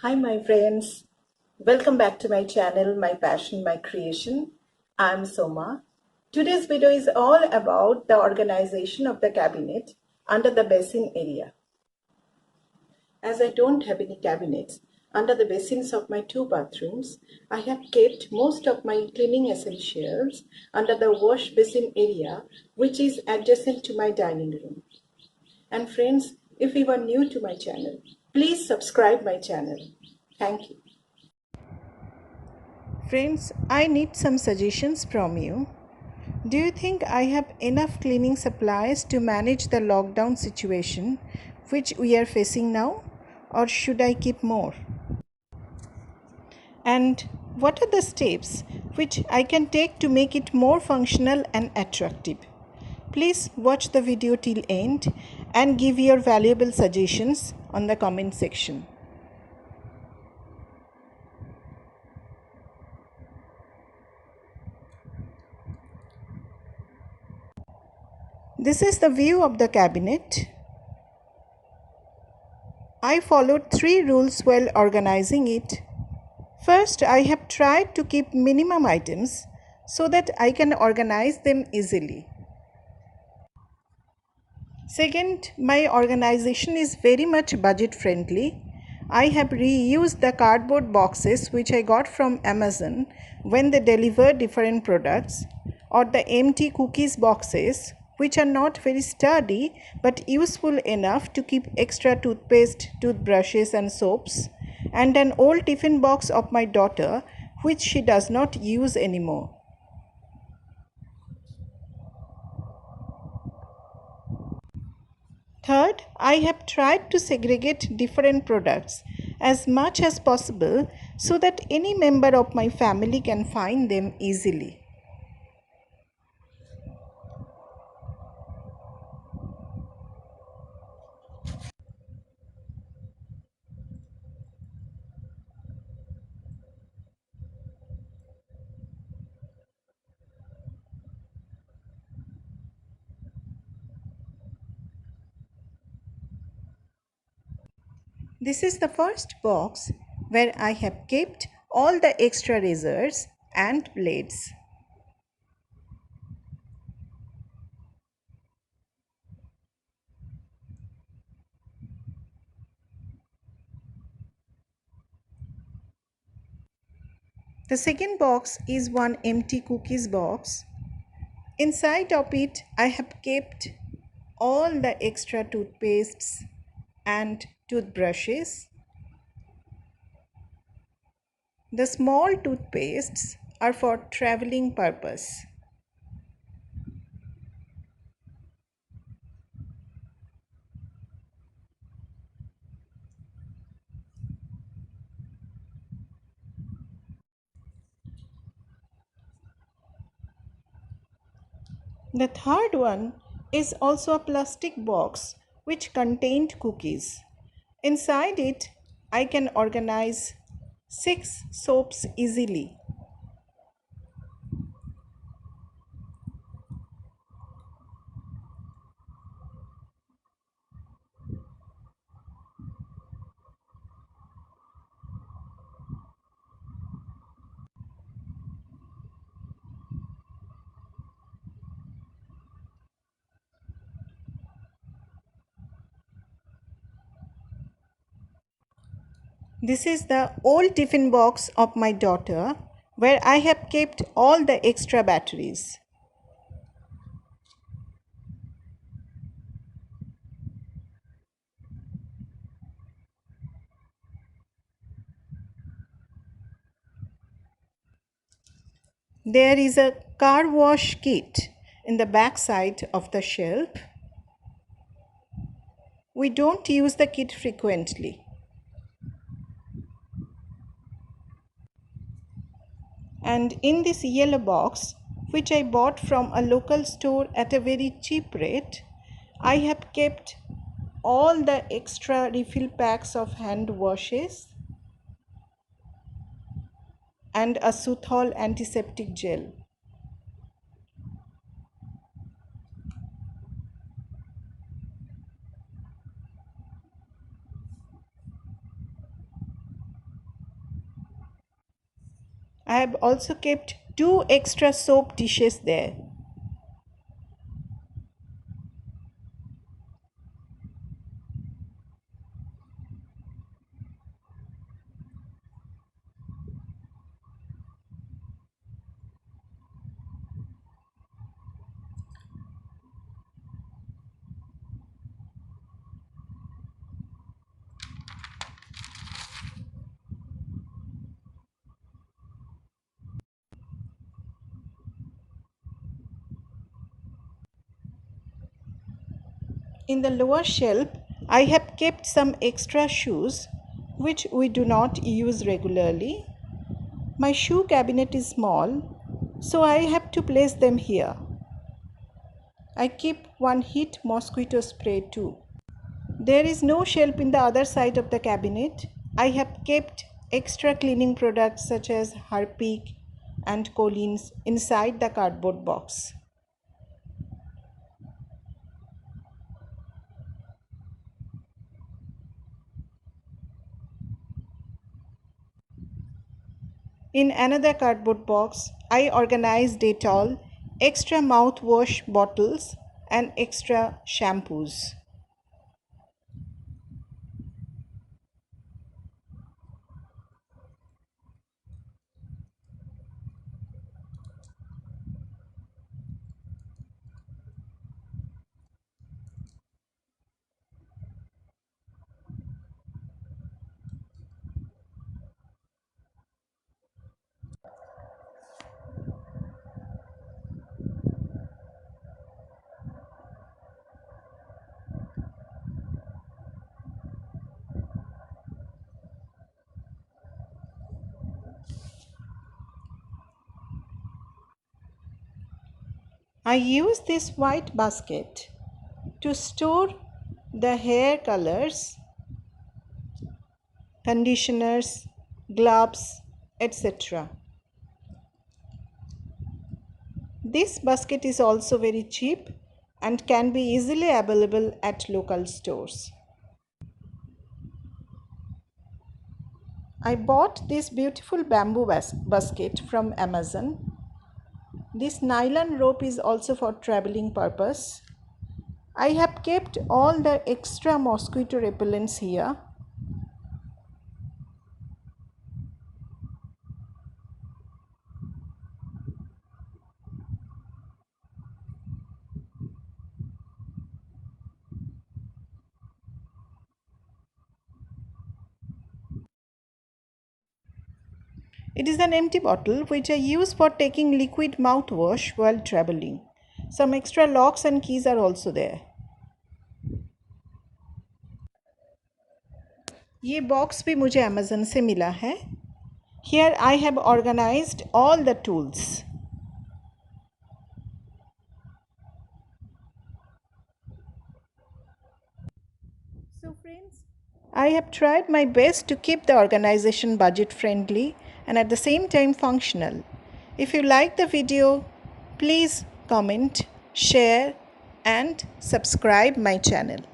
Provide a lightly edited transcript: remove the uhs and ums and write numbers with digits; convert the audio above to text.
Hi, my friends. Welcome back to my channel, My Passion, My Creation. I'm Soma. Today's video is all about the organization of the cabinet under the basin area. As I don't have any cabinets under the basins of my two bathrooms, I have kept most of my cleaning essentials under the wash basin area, which is adjacent to my dining room. And friends, if you are new to my channel, please subscribe my channel. Thank you. Friends, I need some suggestions from you. Do you think I have enough cleaning supplies to manage the lockdown situation which we are facing now, or should I keep more? And what are the steps which I can take to make it more functional and attractive? Please watch the video till end and give your valuable suggestions on the comment section. This is the view of the cabinet. I followed 3 rules while organizing it. First, I have tried to keep minimum items so that I can organize them easily. Second, my organization is very much budget friendly. I have reused the cardboard boxes which I got from Amazon when they deliver different products, or the empty cookies boxes which are not very sturdy but useful enough to keep extra toothpaste, toothbrushes and soaps, and an old tiffin box of my daughter which she does not use anymore. Third, I have tried to segregate different products as much as possible so that any member of my family can find them easily. This is the first box where I have kept all the extra razors and blades. The second box is one empty cookies box. Inside of it, I have kept all the extra toothpastes and toothbrushes. The small toothpastes are for traveling purpose. The third one is also a plastic box which contained cookies. Inside it, I can organize 6 soaps easily. This is the old tiffin box of my daughter where I have kept all the extra batteries. There is a car wash kit in the back side of the shelf. We don't use the kit frequently. And in this yellow box, which I bought from a local store at a very cheap rate, I have kept all the extra refill packs of hand washes and a Suthol antiseptic gel. I have also kept 2 extra soap dishes there. In the lower shelf, I have kept some extra shoes which we do not use regularly. My shoe cabinet is small, so I have to place them here. I keep one heat mosquito spray too. There is no shelf in the other side of the cabinet. I have kept extra cleaning products such as Harpic and Collins inside the cardboard box. In another cardboard box, I organized Dettol, extra mouthwash bottles, and extra shampoos. I use this white basket to store the hair colors, conditioners, gloves, etc. This basket is also very cheap and can be easily available at local stores. I bought this beautiful bamboo basket from Amazon. This nylon rope is also for traveling purpose. I have kept all the extra mosquito repellents here. It is an empty bottle which I use for taking liquid mouthwash while traveling. Some extra locks and keys are also there. ये box भी मुझे Amazon से मिला है. Here I have organized all the tools. So friends, I have tried my best to keep the organization budget friendly and at the same time functional. If you like the video, please comment, share and subscribe my channel.